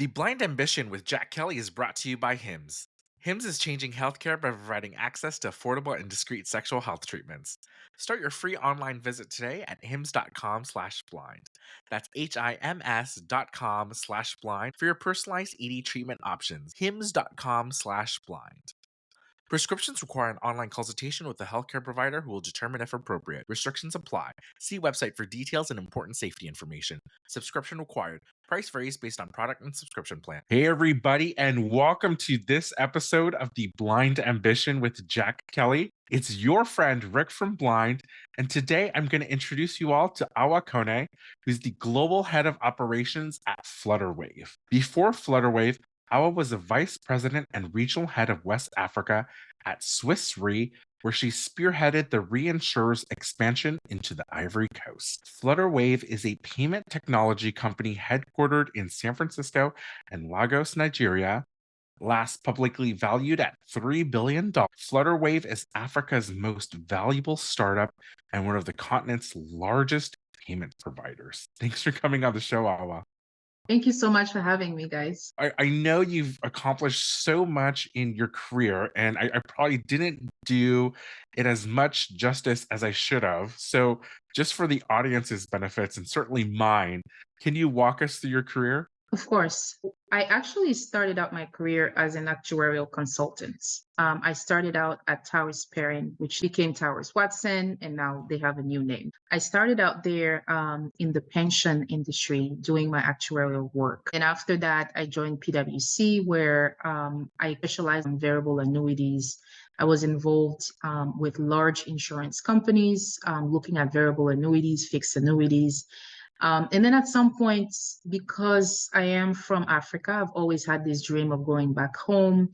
The Blind Ambition with Jack Kelly is brought to you by Hims. Hims is changing healthcare by providing access to affordable and discreet sexual health treatments. Start your free online visit today at hims.com/blind. That's HIMS.com/blind for your personalized ED treatment options. Hims.com/blind. Prescriptions require an online consultation with a healthcare provider who will determine if appropriate. Restrictions apply. See website for details and important safety information. Subscription required. Price varies based on product and subscription plan. Hey, everybody, and welcome to this episode of The Blind Ambition with Jack Kelly. It's your friend Rick from Blind, and today I'm going to introduce you all to Awa Kone, who's the global head of operations at Flutterwave. Before Flutterwave, Awa was the vice president and regional head of West Africa at Swiss Re, where she spearheaded the reinsurer's expansion into the Ivory Coast. Flutterwave is a payment technology company headquartered in San Francisco and Lagos, Nigeria. Last publicly valued at $3 billion, Flutterwave is Africa's most valuable startup and one of the continent's largest payment providers. Thanks for coming on the show, Awa. Thank you so much for having me, guys. I know you've accomplished so much in your career, and I probably didn't do it as much justice as I should have. So, just for the audience's benefits and certainly mine, can you walk us through your career? Of course, I actually started out my career as an actuarial consultant. I started out at Towers Perrin, which became Towers Watson, and now they have a new name. I started out there in the pension industry doing my actuarial work. And after that, I joined PwC, where I specialized in variable annuities. I was involved with large insurance companies, looking at variable annuities, fixed annuities. And then at some point, because I am from Africa, I've always had this dream of going back home,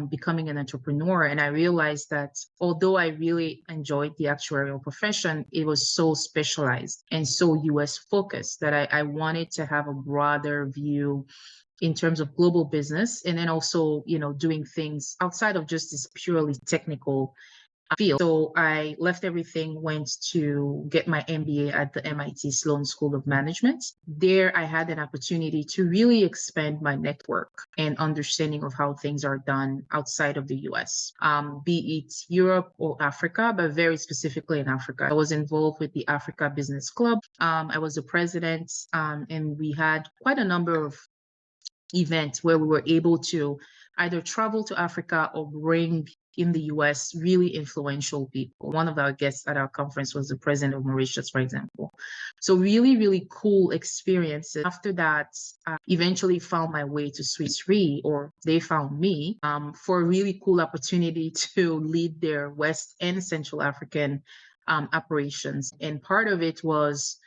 becoming an entrepreneur. And I realized that although I really enjoyed the actuarial profession, it was so specialized and so US focused that I wanted to have a broader view in terms of global business, and then also, doing things outside of just this purely technical field. So I left everything, went to get my MBA at the MIT Sloan School of Management. There, I had an opportunity to really expand my network and understanding of how things are done outside of the US, be it Europe or Africa, but very specifically in Africa. I was involved with the Africa Business Club. I was the president, and we had quite a number of events where we were able to either travel to Africa or bring in the US really influential people. One of our guests at our conference was the president of Mauritius, for example. So really, really cool experiences. After that, I eventually found my way to Swiss Re, or they found me, for a really cool opportunity to lead their West and Central African operations. And part of it was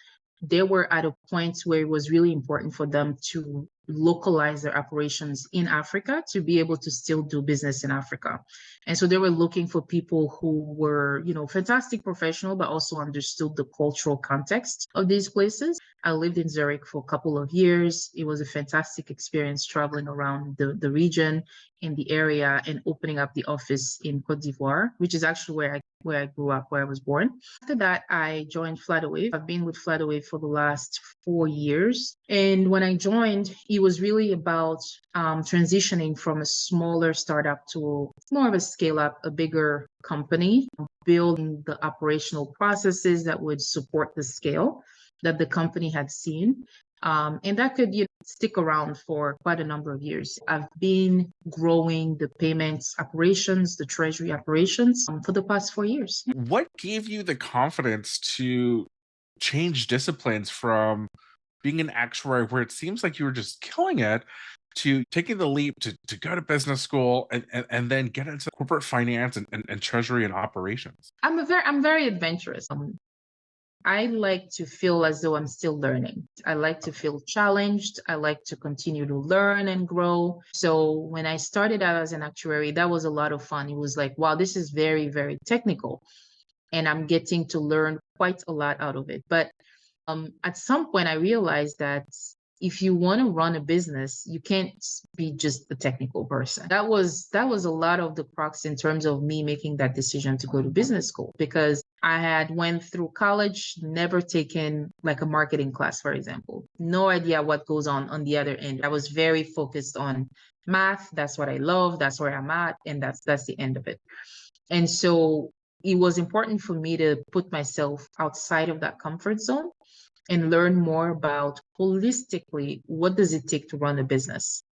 they were at a point where it was really important for them to localize their operations in Africa to be able to still do business in Africa. And so they were looking for people who were, fantastic professional, but also understood the cultural context of these places. I lived in Zurich for a couple of years. It was a fantastic experience traveling around the region, in the area, and opening up the office in Cote d'Ivoire, which is actually where I grew up, where I was born. After that, I joined Flutterwave. I've been with Flutterwave for the last 4 years. And when I joined, it was really about transitioning from a smaller startup to more of a scale up, a bigger company, building the operational processes that would support the scale that the company had seen. And that could stick around for quite a number of years. I've been growing the payments operations, the treasury operations for the past 4 years. What gave you the confidence to change disciplines from being an actuary, where it seems like you were just killing it, to taking the leap to go to business school and then get into corporate finance and treasury and operations? I'm very adventurous. I like to feel as though I'm still learning. I like to feel challenged. I like to continue to learn and grow. So when I started out as an actuary, that was a lot of fun. It was like, wow, this is very, very technical. And I'm getting to learn quite a lot out of it. But at some point, I realized that if you want to run a business, you can't be just a technical person. That was a lot of the crux in terms of me making that decision to go to business school, because I had went through college, never taken like a marketing class, for example. No idea what goes on the other end. I was very focused on math. That's what I love. That's where I'm at, and that's the end of it. And so it was important for me to put myself outside of that comfort zone and learn more about holistically what does it take to run a business.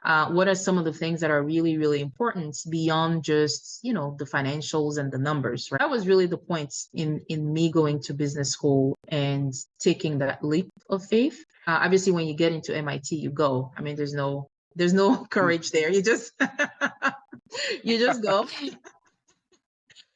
What are some of the things that are really really important beyond just the financials and the numbers, right? That was really the point in me going to business school and taking that leap of faith. Obviously when you get into MIT you go, I mean there's no courage there, you just you just go,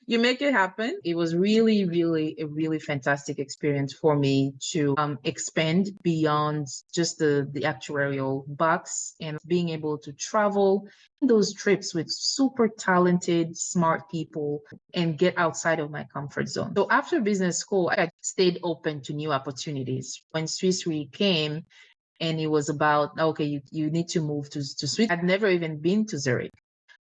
you make it happen. It was really, really a really fantastic experience for me to expand beyond just the actuarial box and being able to travel those trips with super talented, smart people and get outside of my comfort zone. So after business school, I stayed open to new opportunities. When Swiss Re came, and it was about, okay, you need to move to Swiss. I'd never even been to Zurich.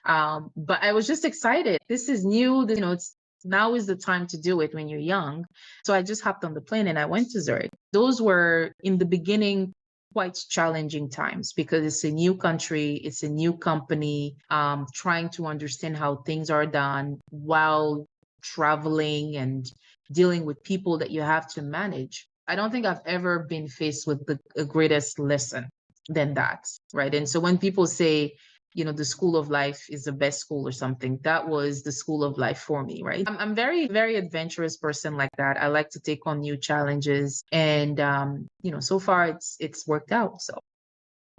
But I was just excited. This is new. It's now is the time to do it when you're young. So I just hopped on the plane and I went to Zurich. Those were in the beginning quite challenging times because it's a new country, it's a new company, trying to understand how things are done while traveling and dealing with people that you have to manage. I don't think I've ever been faced with the greatest lesson than that, right? And so when people say, the school of life is the best school or something, that was the school of life for me, right? I'm very, very adventurous person like that. I like to take on new challenges. And, so far it's worked out. So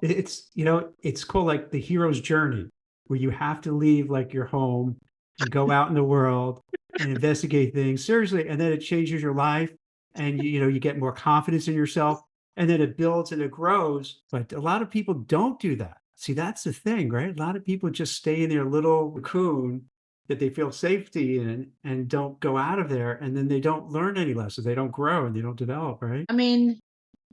It's called like the hero's journey, where you have to leave like your home and go out in the world and investigate things seriously, and then it changes your life, and you get more confidence in yourself, and then it builds and it grows. But a lot of people don't do that. See, that's the thing, right? A lot of people just stay in their little cocoon that they feel safety in and don't go out of there, and then they don't learn any lessons. They don't grow and they don't develop, right? I mean,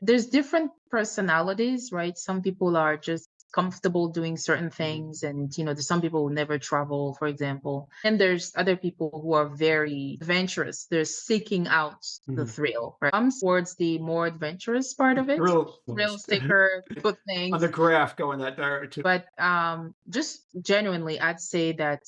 there's different personalities, right? Some people are just comfortable doing certain things, and there's some people who never travel, for example. And there's other people who are very adventurous. They're seeking out the thrill, right? I'm towards the more adventurous part of it. Thrill seeker, good On the things. graph going that direction. But just genuinely, I'd say that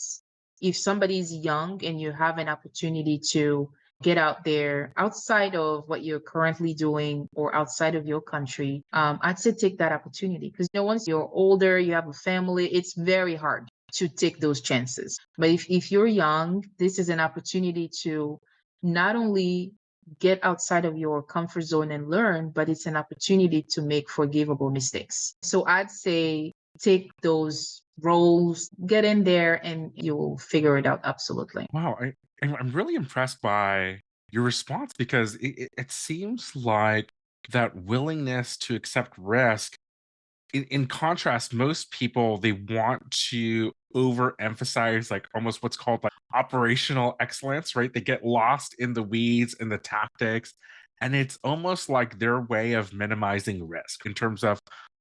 if somebody's young and you have an opportunity to get out there outside of what you're currently doing or outside of your country, I'd say take that opportunity because once you're older, you have a family, it's very hard to take those chances. But if you're young, this is an opportunity to not only get outside of your comfort zone and learn, but it's an opportunity to make forgivable mistakes. So I'd say take those roles, get in there, and you'll figure it out. Absolutely. Wow, I'm really impressed by your response because it seems like that willingness to accept risk. In contrast, most people they want to overemphasize like almost what's called like operational excellence, right? They get lost in the weeds and the tactics, and it's almost like their way of minimizing risk in terms of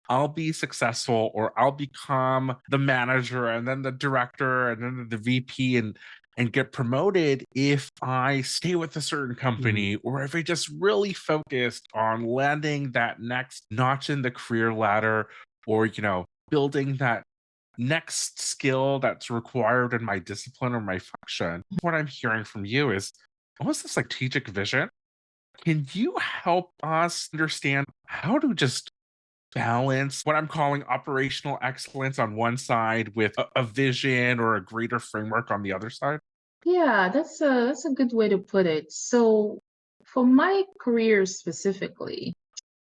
I'll be successful or I'll become the manager and then the director and then the VP and get promoted if I stay with a certain company or if I just really focused on landing that next notch in the career ladder or building that next skill that's required in my discipline or my function. What I'm hearing from you is almost this like strategic vision. Can you help us understand how to just balance what I'm calling operational excellence on one side with a vision or a greater framework on the other side? Yeah, that's a good way to put it. So for my career specifically,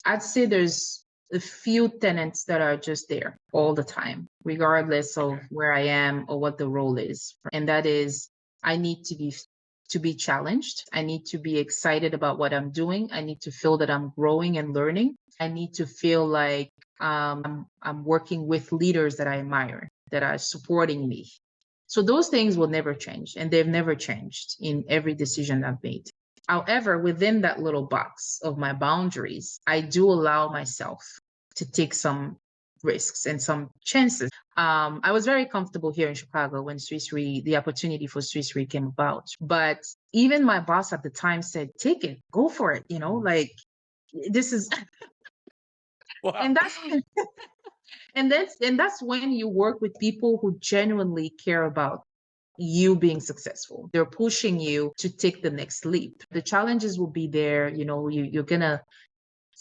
I'd say there's a few tenets that are just there all the time, regardless of Okay. where I am or what the role is. And that is I need to be challenged. I need to be excited about what I'm doing. I need to feel that I'm growing and learning. I need to feel like I'm working with leaders that I admire, that are supporting me. So those things will never change, and they've never changed in every decision I've made. However, within that little box of my boundaries, I do allow myself to take some risks and some chances. I was very comfortable here in Chicago when the opportunity for Swiss Re came about. But even my boss at the time said, take it, go for it, like this is, Wow. and that's and that's when you work with people who genuinely care about you being successful. They're pushing you to take the next leap. The challenges will be there. You're gonna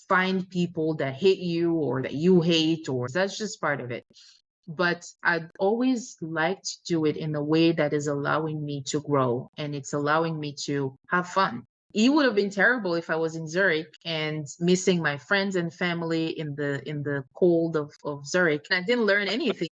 find people that hate you or that you hate, or that's just part of it. But I'd always like to do it in a way that is allowing me to grow and it's allowing me to have fun. It would have been terrible if I was in Zurich and missing my friends and family in the cold of Zurich. I didn't learn anything.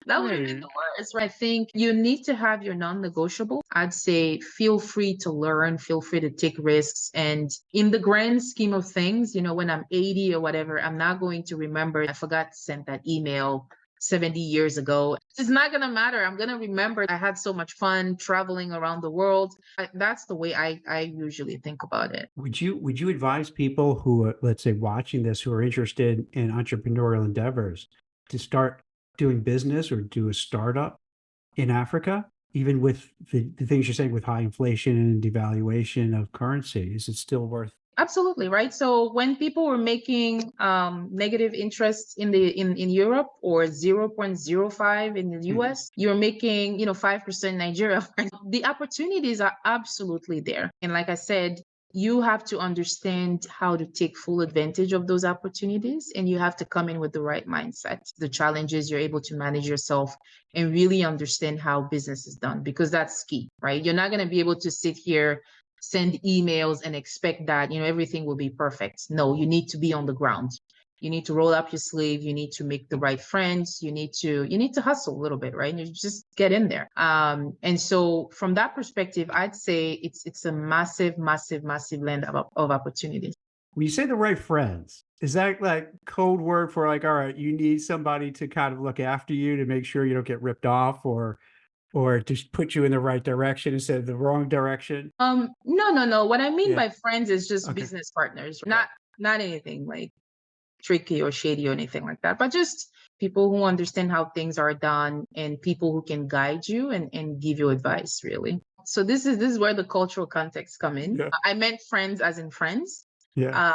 That would have been Right. the worst. I think you need to have your non-negotiable. I'd say feel free to learn, feel free to take risks. And in the grand scheme of things, when I'm 80 or whatever, I'm not going to remember I forgot to send that email 70 years ago. It's not going to matter. I'm going to remember I had so much fun traveling around the world. That's the way I usually think about it. Would you advise people who are, let's say, watching this, who are interested in entrepreneurial endeavors, to start doing business or do a startup in Africa, even with the things you're saying with high inflation and devaluation of currency? Is it still worth? Absolutely, right? So when people were making negative interest in Europe or 0.05 in the US, you're making 5% Nigeria. The opportunities are absolutely there. And like I said, you have to understand how to take full advantage of those opportunities, and you have to come in with the right mindset. The challenges, you're able to manage yourself and really understand how business is done, because that's key, right? You're not going to be able to sit here, send emails and expect that everything will be perfect. No, you need to be on the ground. You need to roll up your sleeve. You need to make the right friends. You need to hustle a little bit, right? You just get in there. And so from that perspective, I'd say it's a massive, massive, massive land of opportunities. When you say the right friends, is that like code word for like, all right, you need somebody to kind of look after you to make sure you don't get ripped off, or just put you in the right direction instead of the wrong direction? No. What I mean Yeah. by friends is just Okay. business partners, not anything like tricky or shady or anything like that, but just people who understand how things are done and people who can guide you and give you advice, really. So this is where the cultural context come in. Yeah. I meant friends as in friends. Yeah.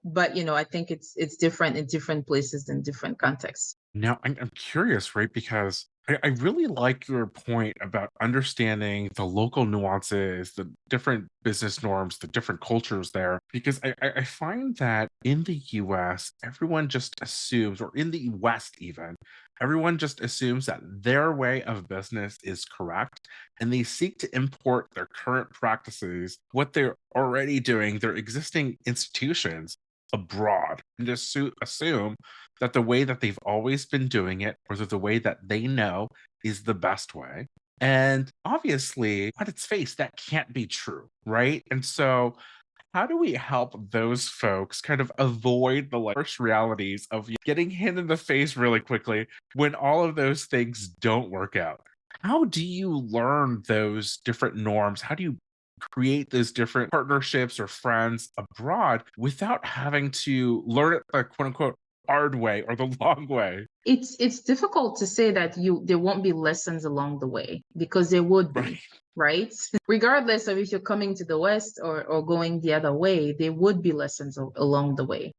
But I think it's different in different places and different contexts. Now, I'm curious, right? Because I really like your point about understanding the local nuances, the different business norms, the different cultures there. Because I find that in the US, everyone just assumes, or in the West even, everyone just assumes that their way of business is correct. And they seek to import their current practices, what they're already doing, their existing institutions abroad, and just assume that the way that they've always been doing it, or that the way that they know is the best way. And obviously, on its face, that can't be true, right? And so, how do we help those folks kind of avoid the harsh realities of getting hit in the face really quickly when all of those things don't work out? How do you learn those different norms? How do you create those different partnerships or friends abroad without having to learn it the quote unquote hard way or the long way? It's difficult to say that there won't be lessons along the way, because there would be, Right. right? Regardless of if you're coming to the West or going the other way, there would be lessons along the way.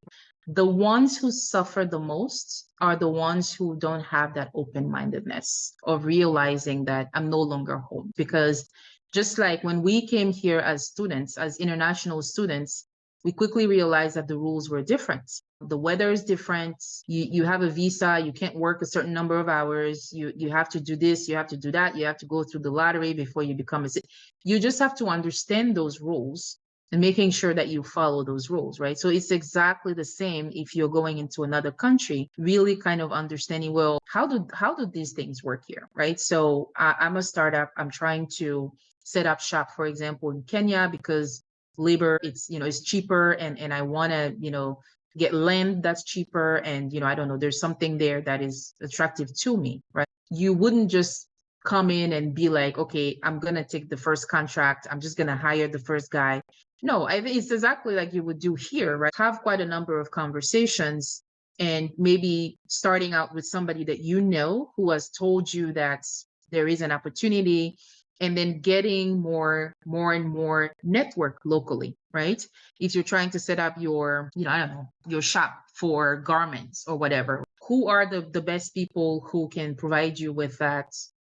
The ones who suffer the most are the ones who don't have that open-mindedness of realizing that I'm no longer home. Because just like when we came here as students, as international students, we quickly realized that the rules were different. The weather is different. You have a visa, you can't work a certain number of hours. You have to do this, you have to do that, you have to go through the lottery before you become a citizen. You just have to understand those rules and making sure that you follow those rules, right? So it's exactly the same if you're going into another country, really kind of understanding, well, how do these things work here, right? So I'm a startup. I'm trying to set up shop, for example, in Kenya, because labor, it's cheaper, and I want to, get land that's cheaper. And, I don't know, there's something there that is attractive to me, right? You wouldn't just come in and be like, okay, I'm going to take the first contract. I'm just going to hire the first guy. No, I think it's exactly like you would do here, right? Have quite a number of conversations and maybe starting out with somebody that you know who has told you that there is an opportunity, and then getting more and more network locally, right? If you're trying to set up your, I don't know, your shop for garments or whatever, who are the best people who can provide you with that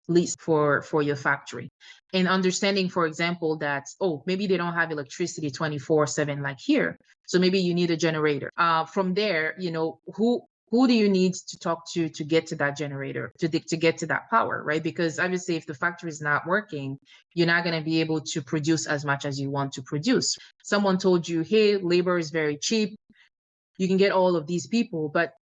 lease for your factory? And understanding, for example, that, oh, maybe they don't have electricity 24/7 like here, so maybe you need a generator. From there, who do you need to talk to get to that generator, to get to that power, right? Because obviously, if the factory is not working, you're not going to be able to produce as much as you want to produce. Someone told you, hey, labor is very cheap, you can get all of these people, but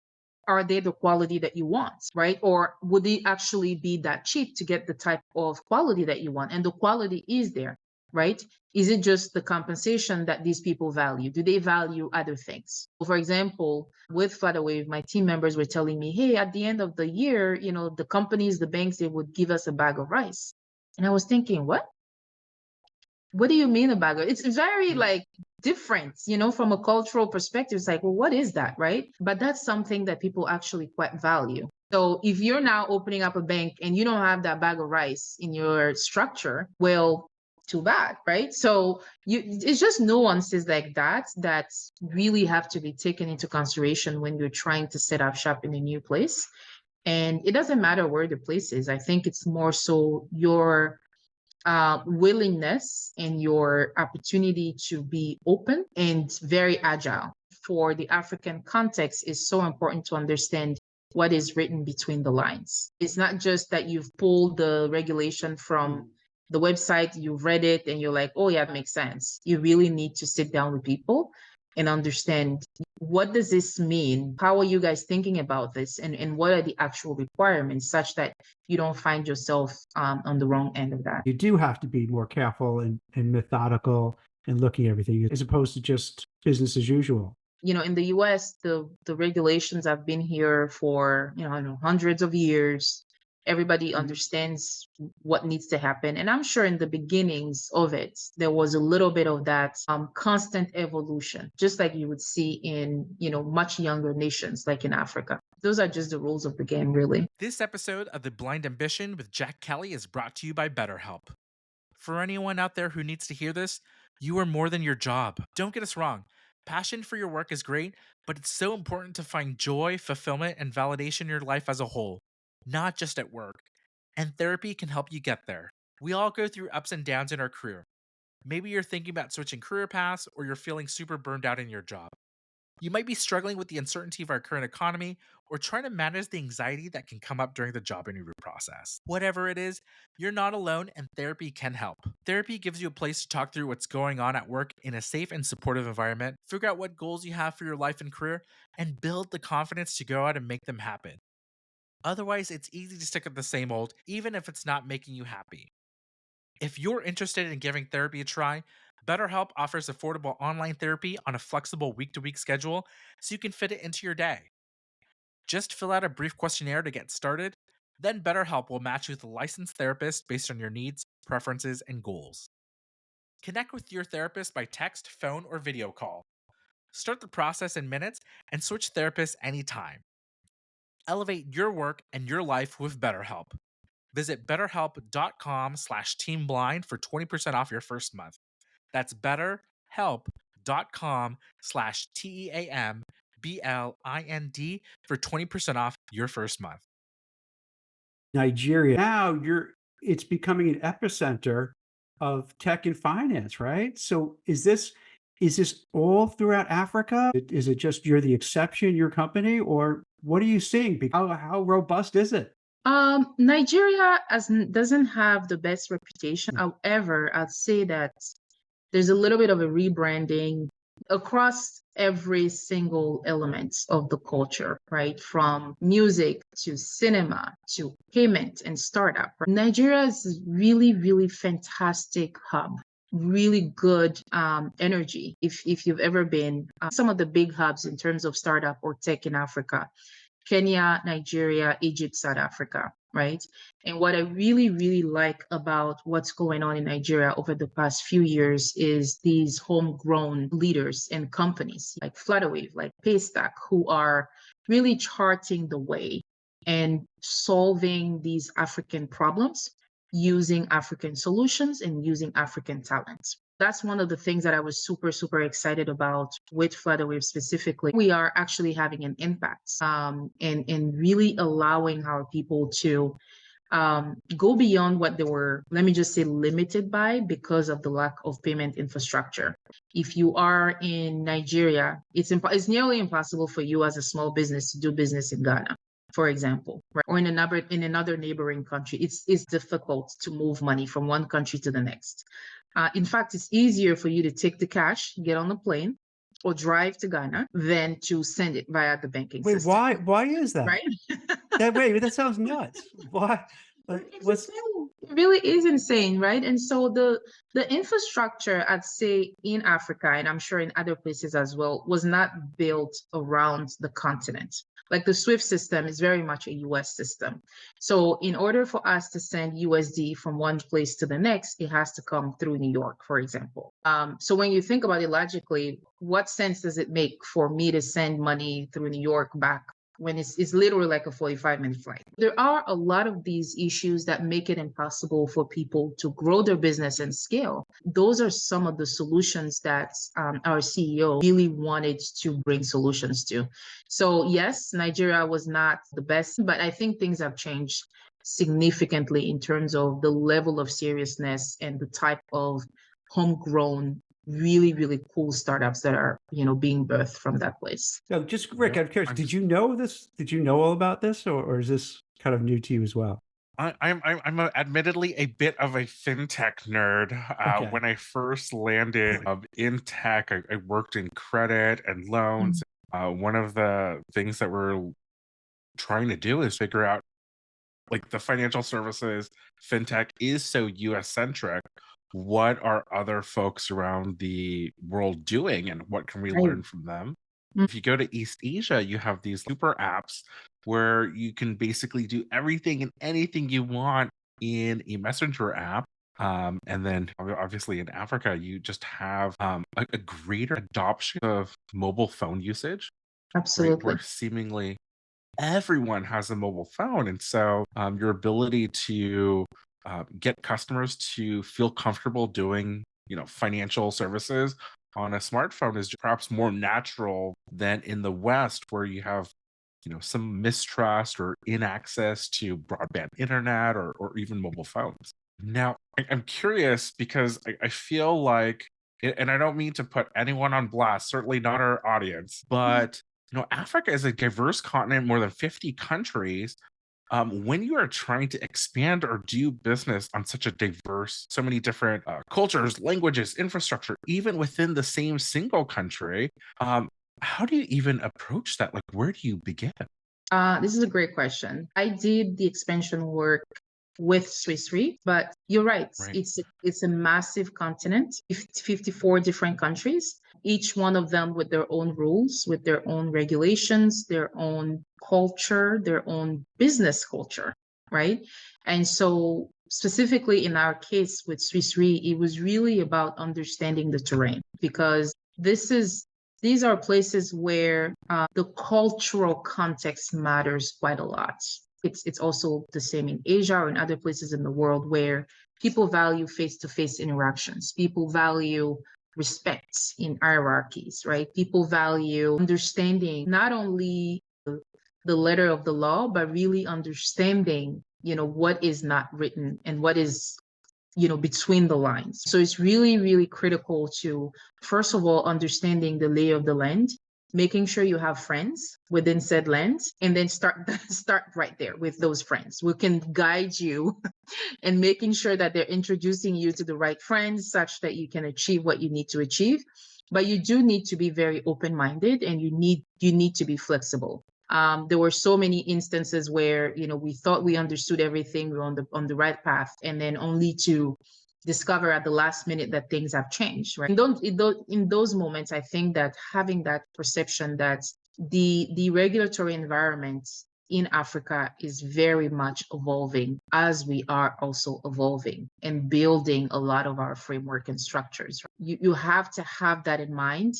are they the quality that you want, right? Or would it actually be that cheap to get the type of quality that you want? And the quality is there, right? Is it just the compensation that these people value? Do they value other things? For example, with Flutterwave, my team members were telling me, hey, at the end of the year, the companies, the banks, they would give us a bag of rice. And I was thinking, what do you mean about it? It's very like different, from a cultural perspective. It's like, well, what is that, right? But that's something that people actually quite value. So if you're now opening up a bank and you don't have that bag of rice in your structure, well, too bad, right? So it's just nuances like that really have to be taken into consideration when you're trying to set up shop in a new place. And it doesn't matter where the place is. I think it's more so your willingness and your opportunity to be open and very agile. For the African context, is so important to understand what is written between the lines. It's not just that you've pulled the regulation from the website, you've read it, and you're like, oh yeah, that makes sense. You really need to sit down with people and understand, what does this mean? How are you guys thinking about this? And what are the actual requirements, such that you don't find yourself on the wrong end of that? You do have to be more careful and methodical and looking at everything, as opposed to just business as usual. In the US, the regulations have been here for, I don't know, hundreds of years. Everybody understands what needs to happen. And I'm sure in the beginnings of it, there was a little bit of that constant evolution, just like you would see in, much younger nations like in Africa. Those are just the rules of the game, really. This episode of The Blind Ambition with Jack Kelly is brought to you by BetterHelp. For anyone out there who needs to hear this, you are more than your job. Don't get us wrong. Passion for your work is great, but it's so important to find joy, fulfillment, and validation in your life as a whole, not just at work. And therapy can help you get there. We all go through ups and downs in our career. Maybe you're thinking about switching career paths, or you're feeling super burned out in your job. You might be struggling with the uncertainty of our current economy, or trying to manage the anxiety that can come up during the job interview process. Whatever it is, you're not alone, and therapy can help. Therapy gives you a place to talk through what's going on at work in a safe and supportive environment, figure out what goals you have for your life and career, and build the confidence to go out and make them happen. Otherwise, it's easy to stick at the same old, even if it's not making you happy. If you're interested in giving therapy a try, BetterHelp offers affordable online therapy on a flexible week-to-week schedule, so you can fit it into your day. Just fill out a brief questionnaire to get started, then BetterHelp will match you with a licensed therapist based on your needs, preferences, and goals. Connect with your therapist by text, phone, or video call. Start the process in minutes and switch therapists anytime. Elevate your work and your life with BetterHelp. Visit betterhelp.com/teamblind for 20% off your first month. That's betterhelp.com/TEAMBLIND for 20% off your first month. Nigeria. Now it's becoming an epicenter of tech and finance, right? So is this all throughout Africa? Is it just you're the exception, your company, or what are you seeing? How robust is it? Nigeria doesn't have the best reputation. However, I'd say that there's a little bit of a rebranding across every single element of the culture, right? From music to cinema to payment and startup. Nigeria is a really, really fantastic hub. Really good energy. If you've ever been some of the big hubs in terms of startup or tech in Africa: Kenya, Nigeria, Egypt, South Africa. right? And what I really, really like about what's going on in Nigeria over the past few years is these homegrown leaders and companies like Flutterwave, like Paystack, who are really charting the way and solving these African problems using African solutions and using African talent. That's one of the things that I was super, super excited about with Flutterwave specifically. We are actually having an impact and really allowing our people to go beyond what they were, let me just say, limited by because of the lack of payment infrastructure. If you are in Nigeria, it's nearly impossible for you as a small business to do business in Ghana, for example, right? Or in another neighboring country. It's difficult to move money from one country to the next. In fact, it's easier for you to take the cash, get on the plane, or drive to Ghana than to send it via the banking Wait, system. why is that? Right? That sounds nuts. Why? It really is insane, right? And so the infrastructure, I'd say, in Africa, and I'm sure in other places as well, was not built around the continent. Like the SWIFT system is very much a US system. So in order for us to send USD from one place to the next, it has to come through New York, for example. So when you think about it logically, what sense does it make for me to send money through New York back when it's literally like a 45-minute flight? There are a lot of these issues that make it impossible for people to grow their business and scale. Those are some of the solutions that our CEO really wanted to bring solutions to. So yes, Nigeria was not the best, but I think things have changed significantly in terms of the level of seriousness and the type of homegrown, really, really cool startups that are, being birthed from that place. So just Rick, Yep. I'm curious, did you know this? Did you know all about this, or is this kind of new to you as well? I'm admittedly a bit of a fintech nerd. Okay. When I first landed in tech, I worked in credit and loans. One of the things that we're trying to do is figure out, like, the financial services fintech is so US centric. What are other folks around the world doing, and what can we Right. learn from them? If you go to East Asia, you have these super apps where you can basically do everything and anything you want in a messenger app. And then obviously in Africa, you just have a greater adoption of mobile phone usage, right? Absolutely. Where seemingly everyone has a mobile phone. And so your ability to get customers to feel comfortable doing, financial services on a smartphone is perhaps more natural than in the West, where you have, some mistrust or inaccess to broadband internet or even mobile phones. Now, I'm curious because I feel like, and I don't mean to put anyone on blast, certainly not our audience, but Africa is a diverse continent, more than 50 countries. When you are trying to expand or do business on such a diverse, so many different cultures, languages, infrastructure, even within the same single country, how do you even approach that? Like, where do you begin? This is a great question. I did the expansion work with Swiss Re, but you're right. Right. It's a massive continent, 54 different countries, each one of them with their own rules, with their own regulations, their own culture, their own business culture, right? And so specifically in our case with Swiss Re, it was really about understanding the terrain, because these are places where the cultural context matters quite a lot. It's also the same in Asia or in other places in the world where people value face-to-face interactions. People value respect in hierarchies, right? People value understanding not only the letter of the law, but really understanding, what is not written and what is, between the lines. So it's really, really critical to, first of all, understanding the lay of the land, making sure you have friends within said land, and then start right there with those friends who can guide you and making sure that they're introducing you to the right friends such that you can achieve what you need to achieve. But you do need to be very open-minded, and you need to be flexible. There were so many instances where, we thought we understood everything, we were on the right path, and then only to discover at the last minute that things have changed, right? In those moments, I think that having that perception that the regulatory environment in Africa is very much evolving as we are also evolving and building a lot of our framework and structures. You have to have that in mind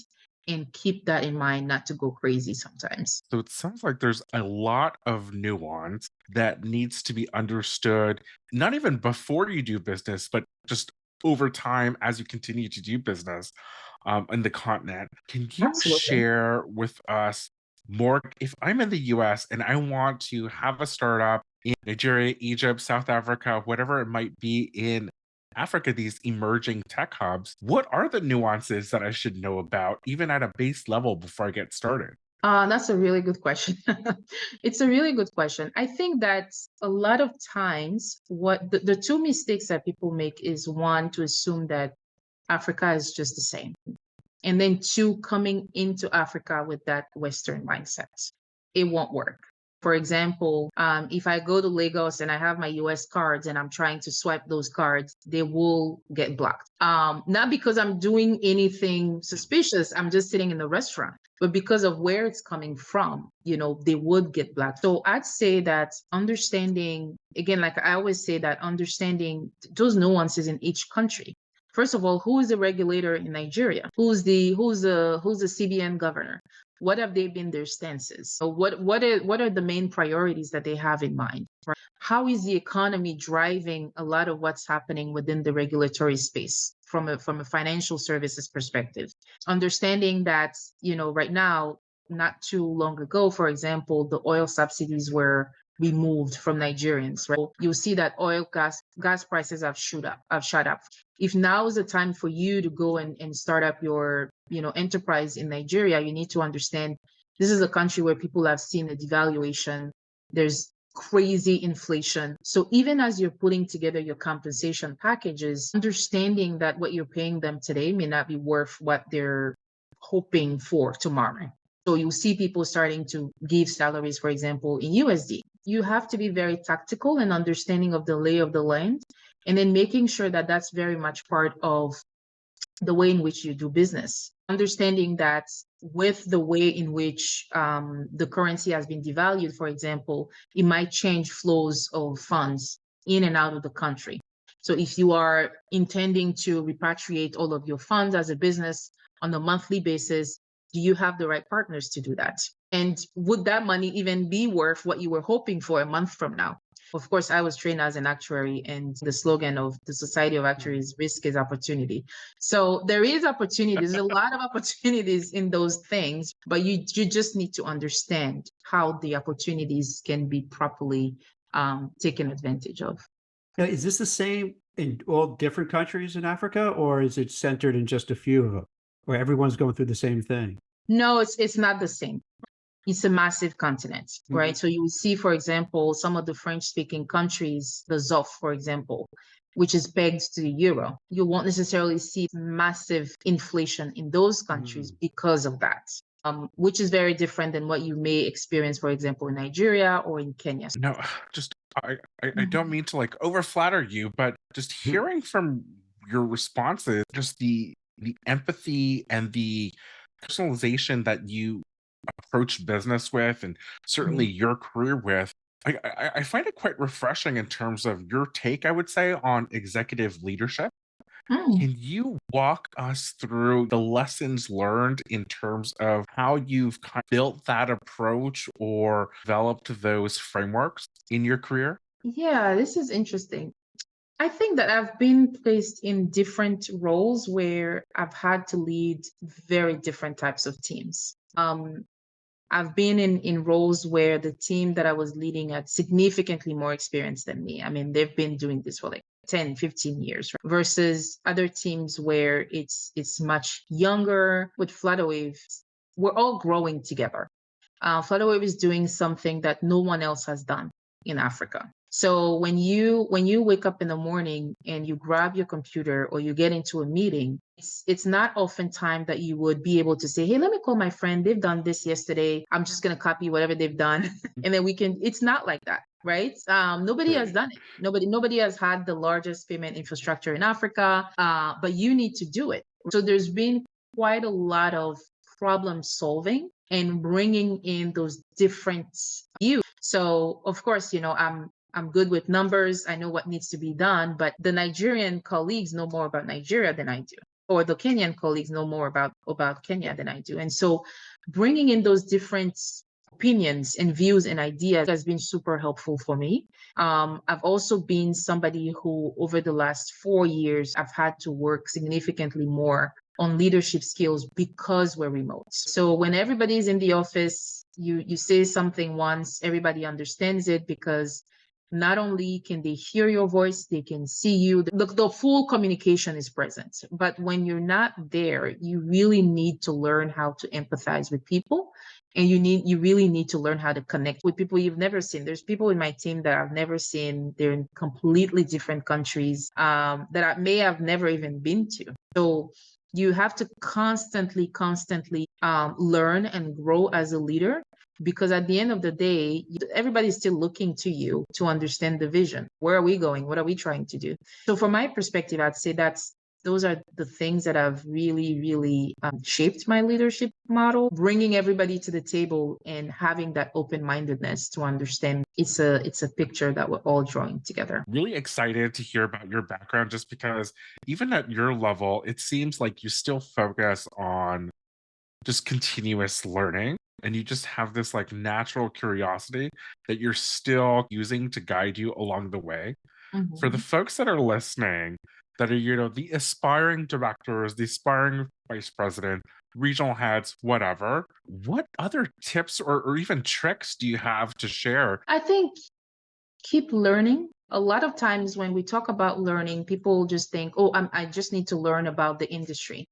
and keep that in mind not to go crazy sometimes. So it sounds like there's a lot of nuance that needs to be understood, not even before you do business, but just over time as you continue to do business in the continent. Can you Absolutely. share with us more? If I'm in the US and I want to have a startup in Nigeria, Egypt, South Africa, whatever it might be in Africa, these emerging tech hubs, what are the nuances that I should know about, even at a base level, before I get started? That's a really good question. It's a really good question. I think that a lot of times, what the two mistakes that people make is one, to assume that Africa is just the same. And then two, coming into Africa with that Western mindset. It won't work. For example, if I go to Lagos and I have my US cards and I'm trying to swipe those cards, they will get blocked. Not because I'm doing anything suspicious, I'm just sitting in the restaurant, but because of where it's coming from, they would get blocked. So I'd say that understanding, again, like I always say, that understanding those nuances in each country. First of all, who is the regulator in Nigeria? Who's the CBN governor? What have they been their stances? So what are the main priorities that they have in mind? Right? How is the economy driving a lot of what's happening within the regulatory space from a financial services perspective? Understanding that, right now, not too long ago, for example, the oil subsidies were removed from Nigerians, right? You'll see that gas prices have shot up. If now is the time for you to go and start up your, enterprise in Nigeria, you need to understand this is a country where people have seen a devaluation. There's crazy inflation. So even as you're putting together your compensation packages, understanding that what you're paying them today may not be worth what they're hoping for tomorrow. So you'll see people starting to give salaries, for example, in USD. You have to be very tactical and understanding of the lay of the land, and then making sure that that's very much part of the way in which you do business. Understanding that with the way in which the currency has been devalued, for example, it might change flows of funds in and out of the country. So if you are intending to repatriate all of your funds as a business on a monthly basis, do you have the right partners to do that? And would that money even be worth what you were hoping for a month from now? Of course, I was trained as an actuary, and the slogan of the Society of Actuaries, risk is opportunity. So there is opportunity. There's a lot of opportunities in those things, but you just need to understand how the opportunities can be properly taken advantage of. Now, is this the same in all different countries in Africa, or is it centered in just a few of them, where everyone's going through the same thing? No, it's not the same. It's a massive continent, right? So you will see, for example, some of the French-speaking countries, the ZOF, for example, which is pegged to the euro. You won't necessarily see massive inflation in those countries because of that, which is very different than what you may experience, for example, in Nigeria or in Kenya. No, just I don't mean to like over flatter you, but just hearing from your responses, just the empathy and the personalization that you approach business with, and certainly your career with, I find it quite refreshing in terms of your take, I would say, on executive leadership. Mm. Can you walk us through the lessons learned in terms of how you've kind of built that approach or developed those frameworks in your career? Yeah, this is interesting. I think that I've been placed in different roles where I've had to lead very different types of teams. I've been in roles where the team that I was leading had significantly more experience than me. I mean, they've been doing this for like 10, 15 years, right? Versus other teams where it's much younger. With Flutterwave, we're all growing together. Flutterwave is doing something that no one else has done in Africa. So when you wake up in the morning and you grab your computer or you get into a meeting, it's not often time that you would be able to say, hey, let me call my friend. They've done this yesterday. I'm just going to copy whatever they've done. And then it's not like that, right? Nobody has done it. Nobody has had the largest payment infrastructure in Africa, but you need to do it. So there's been quite a lot of problem solving and bringing in those different views. So of course, I'm good with numbers. I know what needs to be done, but the Nigerian colleagues know more about Nigeria than I do, or the Kenyan colleagues know more about Kenya than I do. And so bringing in those different opinions and views and ideas has been super helpful for me. I've also been somebody who, over the last 4 years, I've had to work significantly more on leadership skills because we're remote. So when everybody's in the office, you say something once, everybody understands it, because not only can they hear your voice, they can see you. The full communication is present. But when you're not there, you really need to learn how to empathize with people. And you really need to learn how to connect with people you've never seen. There's people in my team that I've never seen. They're in completely different countries that I may have never even been to. So you have to constantly learn and grow as a leader, because at the end of the day, everybody's still looking to you to understand the vision. Where are we going? What are we trying to do? So from my perspective, I'd say those are the things that have really, really shaped my leadership model, bringing everybody to the table and having that open-mindedness to understand it's a picture that we're all drawing together. Really excited to hear about your background, just because even at your level, it seems like you still focus on just continuous learning, and you just have this like natural curiosity that you're still using to guide you along the way. For the folks that are listening, that are, the aspiring directors, the aspiring vice president, regional heads, whatever, what other tips or even tricks do you have to share? I think keep learning. A lot of times when we talk about learning, people just think, oh, I just need to learn about the industry.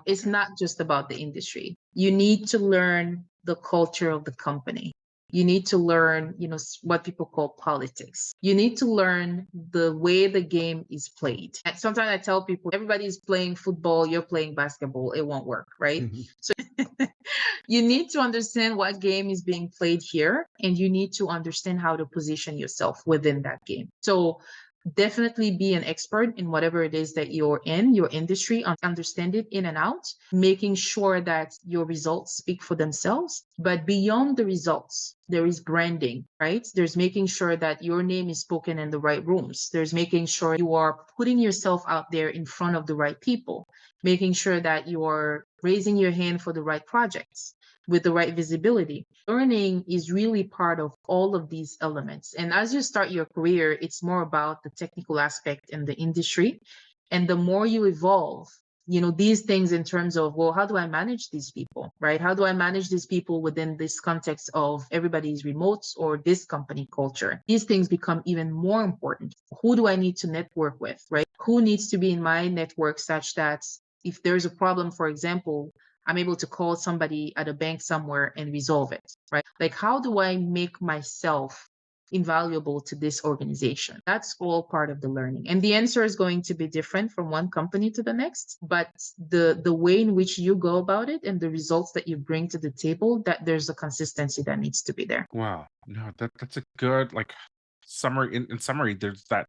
It's not just about the industry. You need to learn the culture of the company. You need to learn, what people call politics. You need to learn the way the game is played. And sometimes I tell people, everybody's playing football, you're playing basketball. It won't work, right? Mhm. So you need to understand what game is being played here, and you need to understand how to position yourself within that game. So definitely be an expert in whatever it is that you're in, your industry, understand it in and out, making sure that your results speak for themselves. But beyond the results, there is branding, right? There's making sure that your name is spoken in the right rooms. There's making sure you are putting yourself out there in front of the right people, making sure that you are raising your hand for the right projects with the right visibility. Learning is really part of all of these elements. And as you start your career, it's more about the technical aspect in the industry. And the more you evolve, these things in terms of, well, how do I manage these people, right? How do I manage these people within this context of everybody's remote or this company culture? These things become even more important. Who do I need to network with, right? Who needs to be in my network such that if there's a problem, for example, I'm able to call somebody at a bank somewhere and resolve it, right? Like, how do I make myself invaluable to this organization? That's all part of the learning. And the answer is going to be different from one company to the next, but the way in which you go about it and the results that you bring to the table, that there's a consistency that needs to be there. Wow, no, that's a good like summary. In summary, there's that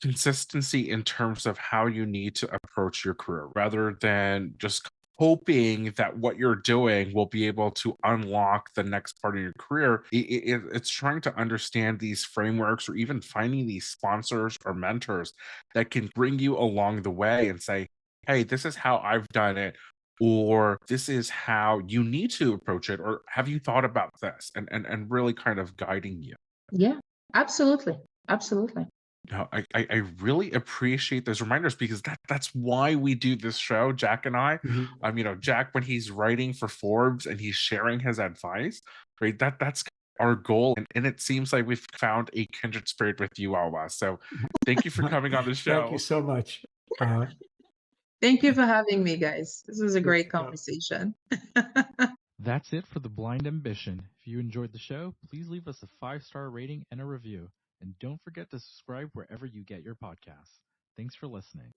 consistency in terms of how you need to approach your career, rather than just hoping that what you're doing will be able to unlock the next part of your career. It's trying to understand these frameworks, or even finding these sponsors or mentors that can bring you along the way and say, hey, this is how I've done it, or this is how you need to approach it, or have you thought about this, and really kind of guiding you. Yeah, absolutely. Absolutely. No, I really appreciate those reminders, because that's why we do this show, Jack and I. Mhm. Jack, when he's writing for Forbes and he's sharing his advice, right? That's our goal. And it seems like we've found a kindred spirit with you, Awa. So thank you for coming on the Thank you show. so much. Uh, Thank you for having me, guys. This was a good great stuff. conversation. That's it for The Blind Ambition. If you enjoyed the show, please leave us a 5-star rating and a review. And don't forget to subscribe wherever you get your podcasts. Thanks for listening.